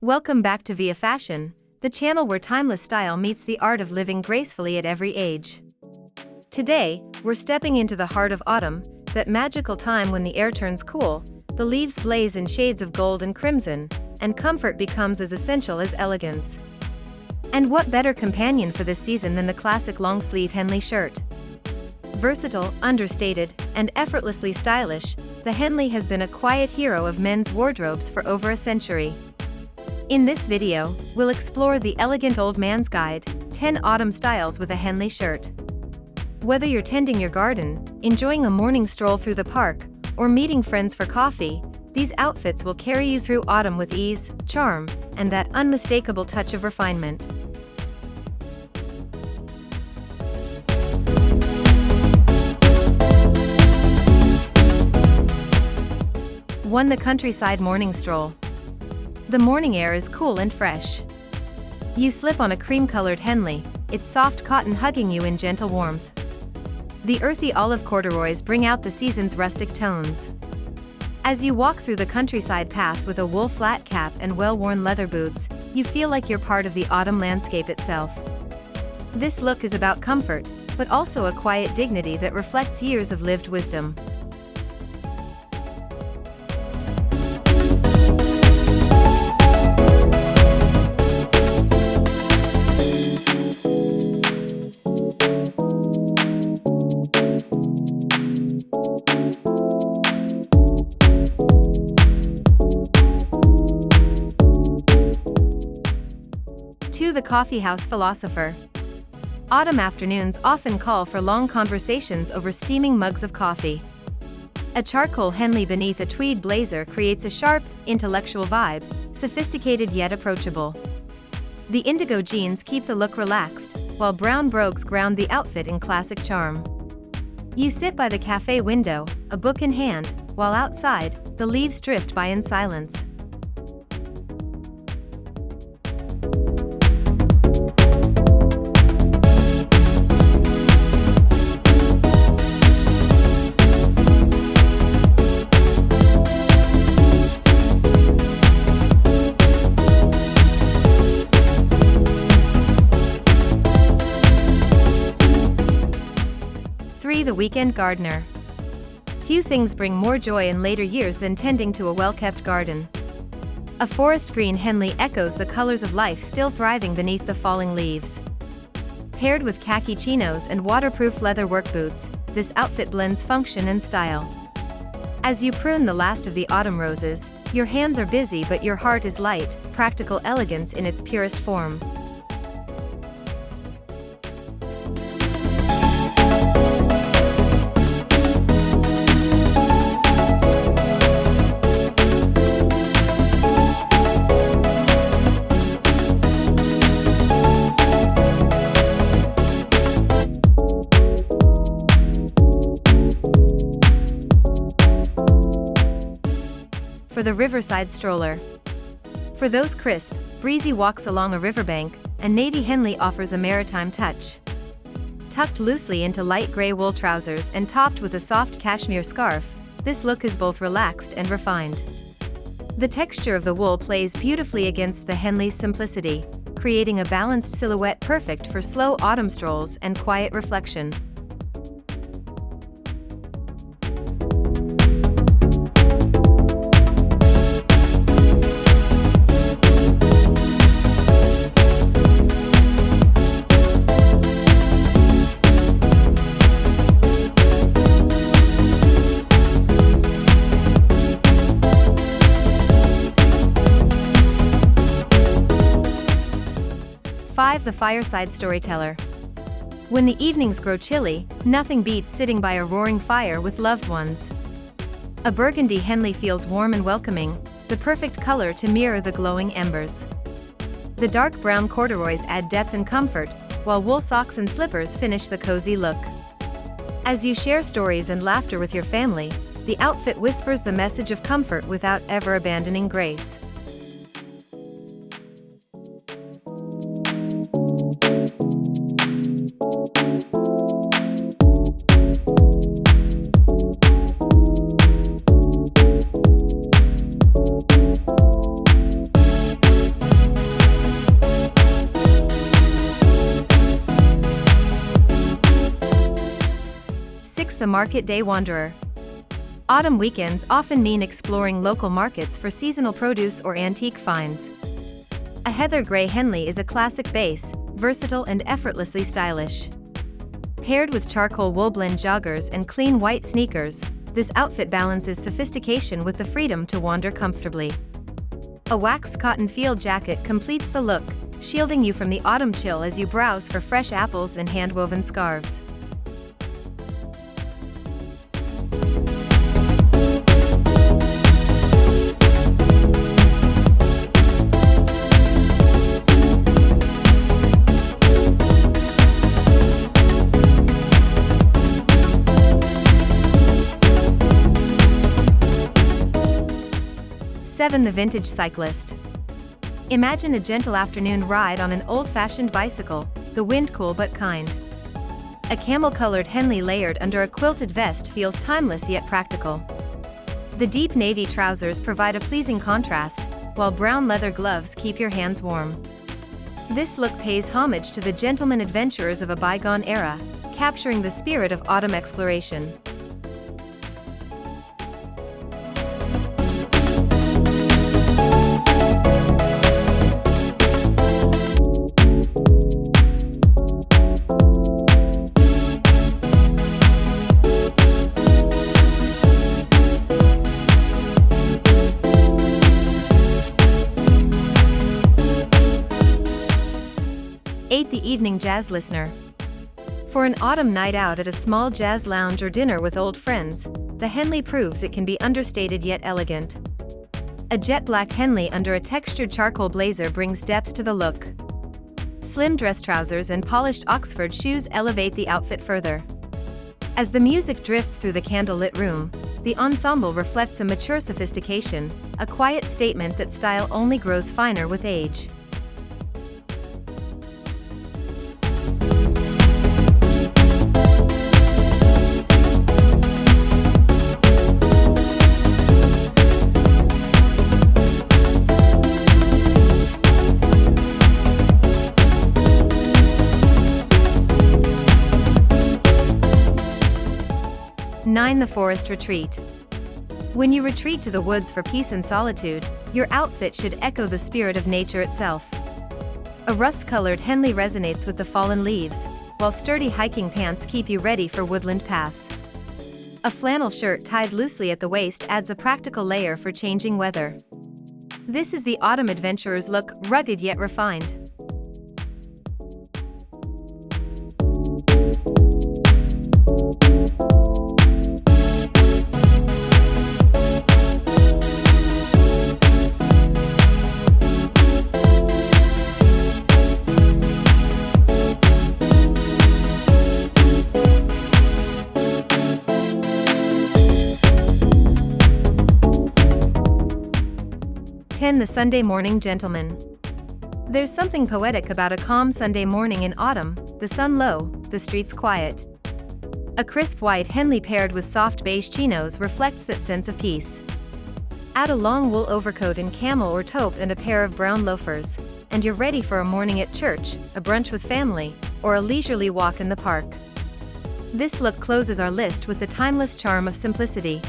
Welcome back to Via Fashion, the channel where timeless style meets the art of living gracefully at every age. Today, we're stepping into the heart of autumn, that magical time when the air turns cool, the leaves blaze in shades of gold and crimson, and comfort becomes as essential as elegance. And what better companion for this season than the classic long-sleeve Henley shirt? Versatile, understated, and effortlessly stylish, the Henley has been a quiet hero of men's wardrobes for over a century. In this video, we'll explore the elegant old man's guide, 10 autumn styles with a Henley shirt. Whether you're tending your garden, enjoying a morning stroll through the park, or meeting friends for coffee, these outfits will carry you through autumn with ease, charm, and that unmistakable touch of refinement. 1. The countryside morning stroll. The morning air is cool and fresh. You slip on a cream-colored Henley, its soft cotton hugging you in gentle warmth. The earthy olive corduroys bring out the season's rustic tones. As you walk through the countryside path with a wool flat cap and well-worn leather boots, you feel like you're part of the autumn landscape itself. This look is about comfort, but also a quiet dignity that reflects years of lived wisdom. 2. The coffeehouse philosopher. Autumn afternoons often call for long conversations over steaming mugs of coffee. A charcoal Henley beneath a tweed blazer creates a sharp, intellectual vibe, sophisticated yet approachable. The indigo jeans keep the look relaxed, while brown brogues ground the outfit in classic charm. You sit by the cafe window, a book in hand, while outside, the leaves drift by in silence. 3. The weekend gardener. Few things bring more joy in later years than tending to a well-kept garden. A forest green Henley echoes the colors of life still thriving beneath the falling leaves. Paired with khaki chinos and waterproof leather work boots, this outfit blends function and style. As you prune the last of the autumn roses, your hands are busy but your heart is light, practical elegance in its purest form. 4. The riverside stroller. For those crisp, breezy walks along a riverbank, a navy Henley offers a maritime touch. Tucked loosely into light gray wool trousers and topped with a soft cashmere scarf, this look is both relaxed and refined. The texture of the wool plays beautifully against the Henley's simplicity, creating a balanced silhouette perfect for slow autumn strolls and quiet reflection. 5. The fireside storyteller. When the evenings grow chilly, nothing beats sitting by a roaring fire with loved ones. A burgundy Henley feels warm and welcoming, the perfect color to mirror the glowing embers. The dark brown corduroys add depth and comfort, while wool socks and slippers finish the cozy look. As you share stories and laughter with your family, the outfit whispers the message of comfort without ever abandoning grace. market day wanderer. Autumn weekends often mean exploring local markets for seasonal produce or antique finds. A heather gray Henley is a classic base, versatile and effortlessly stylish. Paired with charcoal wool blend joggers and clean white sneakers, this outfit balances sophistication with the freedom to wander comfortably. A waxed cotton field jacket completes the look, shielding you from the autumn chill as you browse for fresh apples and hand-woven scarves. The vintage cyclist. Imagine a gentle afternoon ride on an old-fashioned bicycle, the wind cool but kind. A camel-colored Henley layered under a quilted vest feels timeless yet practical. The deep navy trousers provide a pleasing contrast, while brown leather gloves keep your hands warm. This look pays homage to the gentleman adventurers of a bygone era, capturing the spirit of autumn exploration. The evening jazz listener. For an autumn night out at a small jazz lounge or dinner with old friends, the Henley proves it can be understated yet elegant. A jet black Henley under a textured charcoal blazer brings depth to the look. Slim dress trousers and polished Oxford shoes elevate the outfit further. As the music drifts through the candle-lit room, the ensemble reflects a mature sophistication, a quiet statement that style only grows finer with age. The forest retreat. When you retreat to the woods for peace and solitude, your outfit should echo the spirit of nature itself. A rust-colored Henley resonates with the fallen leaves, while sturdy hiking pants keep you ready for woodland paths. A flannel shirt tied loosely at the waist adds a practical layer for changing weather. This is the autumn adventurer's look, rugged yet refined. The Sunday morning gentleman. There's something poetic about a calm Sunday morning in autumn, the sun low, the streets quiet. A crisp white Henley paired with soft beige chinos reflects that sense of peace. Add a long wool overcoat in camel or taupe and a pair of brown loafers, and you're ready for a morning at church, a brunch with family, or a leisurely walk in the park. This look closes our list with the timeless charm of simplicity.